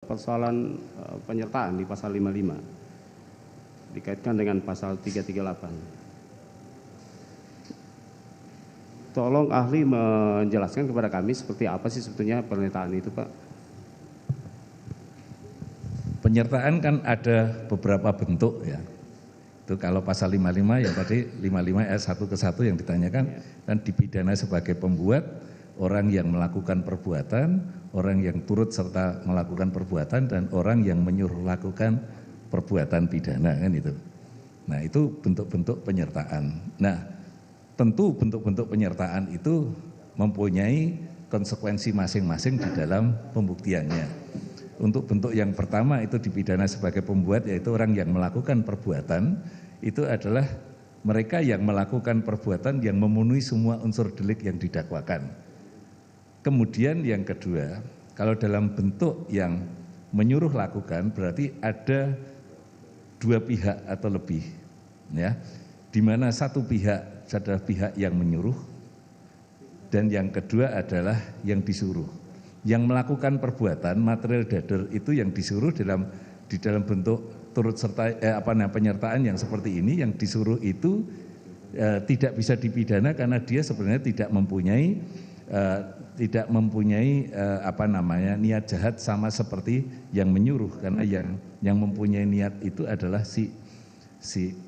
persoalan penyertaan di pasal 55 dikaitkan dengan pasal 338. Tolong ahli menjelaskan kepada kami seperti apa sih sebetulnya penyertaan itu, Pak? Penyertaan kan ada beberapa bentuk ya. Itu kalau pasal 55 yang tadi 55 ayat 1 ke 1 yang ditanyakan, dan dipidana sebagai pembuat, orang yang melakukan perbuatan, orang yang turut serta melakukan perbuatan, dan orang yang menyuruh lakukan perbuatan pidana, kan itu. Nah, itu bentuk-bentuk penyertaan. Nah, tentu bentuk-bentuk penyertaan itu mempunyai konsekuensi masing-masing di dalam pembuktiannya. Untuk bentuk yang pertama itu dipidana sebagai pembuat, yaitu orang yang melakukan perbuatan, itu adalah mereka yang melakukan perbuatan yang memenuhi semua unsur delik yang didakwakan. Kemudian yang kedua, kalau dalam bentuk yang menyuruh lakukan berarti ada dua pihak atau lebih, ya, di mana satu pihak adalah pihak yang menyuruh dan yang kedua adalah yang disuruh. Yang melakukan perbuatan material dader itu yang disuruh di dalam bentuk turut serta penyertaan yang seperti ini. Yang disuruh itu tidak bisa dipidana karena dia sebenarnya tidak mempunyai niat jahat sama seperti yang menyuruh, karena yang mempunyai niat itu adalah si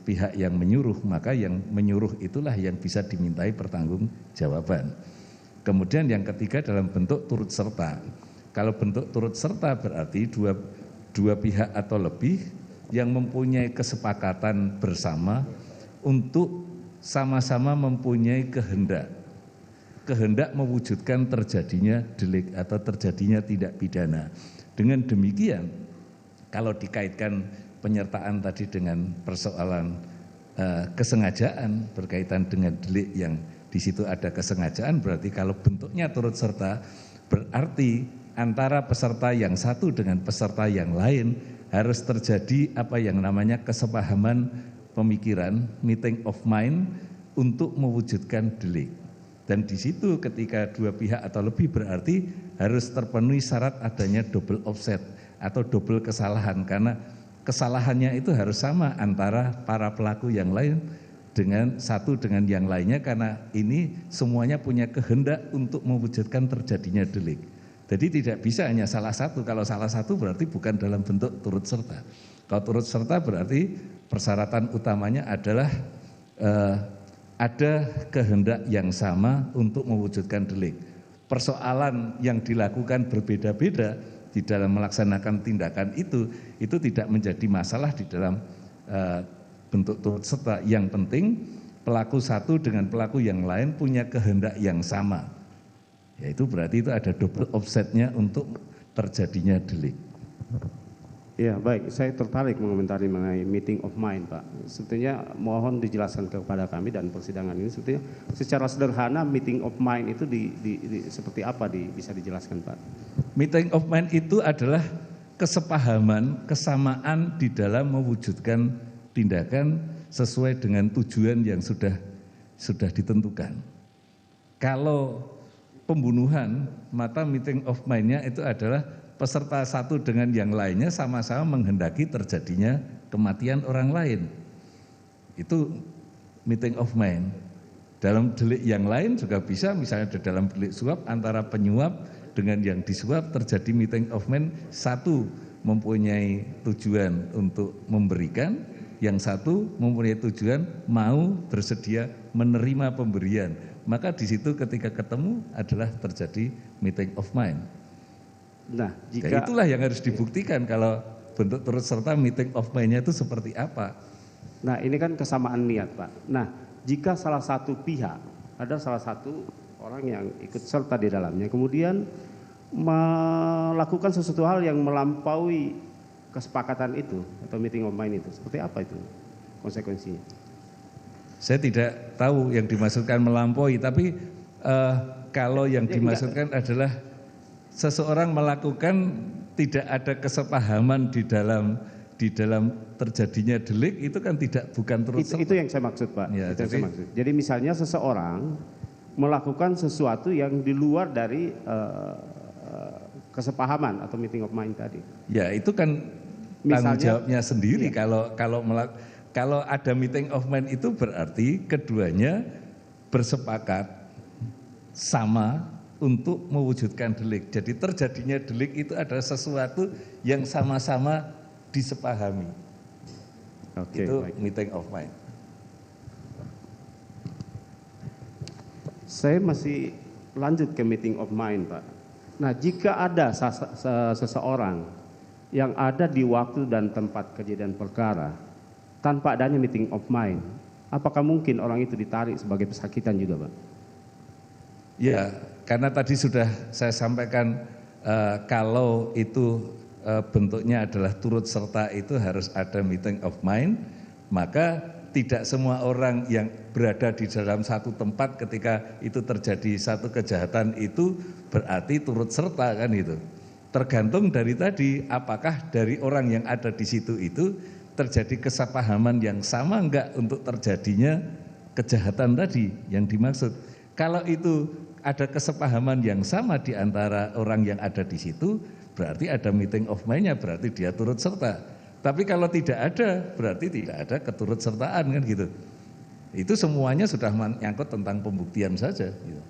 pihak yang menyuruh, maka yang menyuruh itulah yang bisa dimintai pertanggungjawaban. Kemudian yang ketiga dalam bentuk turut serta. Kalau bentuk turut serta berarti dua pihak atau lebih yang mempunyai kesepakatan bersama untuk sama-sama mempunyai kehendak mewujudkan terjadinya delik atau terjadinya tindak pidana. Dengan demikian, kalau dikaitkan penyertaan tadi dengan persoalan kesengajaan berkaitan dengan delik yang di situ ada kesengajaan, berarti kalau bentuknya turut serta berarti antara peserta yang satu dengan peserta yang lain harus terjadi apa yang namanya kesepahaman pemikiran, meeting of mind untuk mewujudkan delik. Dan di situ ketika dua pihak atau lebih berarti harus terpenuhi syarat adanya double offset atau double kesalahan, karena kesalahannya itu harus sama antara para pelaku yang lain dengan satu dengan yang lainnya, karena ini semuanya punya kehendak untuk mewujudkan terjadinya delik. Jadi tidak bisa hanya salah satu. Kalau salah satu berarti bukan dalam bentuk turut serta. Kalau turut serta berarti persyaratan utamanya adalah ada kehendak yang sama untuk mewujudkan delik. Persoalan yang dilakukan berbeda-beda di dalam melaksanakan tindakan itu tidak menjadi masalah di dalam bentuk turut serta. Yang penting pelaku satu dengan pelaku yang lain punya kehendak yang sama. Yaitu berarti itu ada double offsetnya untuk terjadinya delik. Ya, baik, saya tertarik mengomentari mengenai meeting of mind, Pak. Sebetulnya mohon dijelaskan kepada kami dan persidangan ini sebetulnya secara sederhana meeting of mind itu seperti apa bisa dijelaskan, Pak? Meeting of mind itu adalah kesepahaman, kesamaan di dalam mewujudkan tindakan sesuai dengan tujuan yang sudah ditentukan. Kalau pembunuhan, maka meeting of mind-nya itu adalah peserta satu dengan yang lainnya sama-sama menghendaki terjadinya kematian orang lain. Itu meeting of mind. Dalam delik yang lain juga bisa, misalnya dalam delik suap antara penyuap dengan yang disuap terjadi meeting of mind, satu mempunyai tujuan untuk memberikan, yang satu mempunyai tujuan mau bersedia menerima pemberian. Maka di situ ketika ketemu adalah terjadi meeting of mind. Nah, jika itulah yang harus dibuktikan kalau bentuk turut serta meeting of mind-nya itu seperti apa. Nah, ini kan kesamaan niat, Pak. Nah, jika salah satu pihak, ada salah satu orang yang ikut serta di dalamnya, kemudian melakukan sesuatu hal yang melampaui kesepakatan itu atau meeting of mind itu, seperti apa itu konsekuensinya? Saya tidak tahu yang dimaksudkan melampaui, tapi kalau yang dimaksudkan adalah seseorang melakukan tidak ada kesepahaman di dalam terjadinya delik, itu kan bukan turut serta. Itu yang saya maksud, Pak. Ya, itu yang saya maksud. Jadi misalnya seseorang melakukan sesuatu yang di luar dari kesepahaman atau meeting of mind tadi. Ya itu kan tanggung jawabnya sendiri. Kalau ada meeting of mind itu berarti keduanya bersepakat sama untuk mewujudkan delik. Jadi terjadinya delik itu adalah sesuatu yang sama-sama disepahami. Itu baik. Meeting of mind. Saya masih lanjut ke meeting of mind, Pak. Nah, jika ada seseorang yang ada di waktu dan tempat kejadian perkara tanpa adanya meeting of mind, apakah mungkin orang itu ditarik sebagai pesakitan juga, Pak? Ya, karena tadi sudah saya sampaikan kalau itu bentuknya adalah turut serta itu harus ada meeting of mind, maka tidak semua orang yang berada di dalam satu tempat ketika itu terjadi satu kejahatan itu berarti turut serta kan itu. Tergantung dari tadi apakah dari orang yang ada di situ itu terjadi kesepahaman yang sama enggak untuk terjadinya kejahatan tadi yang dimaksud. Kalau itu ada kesepahaman yang sama di antara orang yang ada di situ, berarti ada meeting of mind-nya, berarti dia turut serta. Tapi kalau tidak ada, berarti tidak ada keturut sertaan kan gitu. Itu semuanya sudah menyangkut tentang pembuktian saja gitu.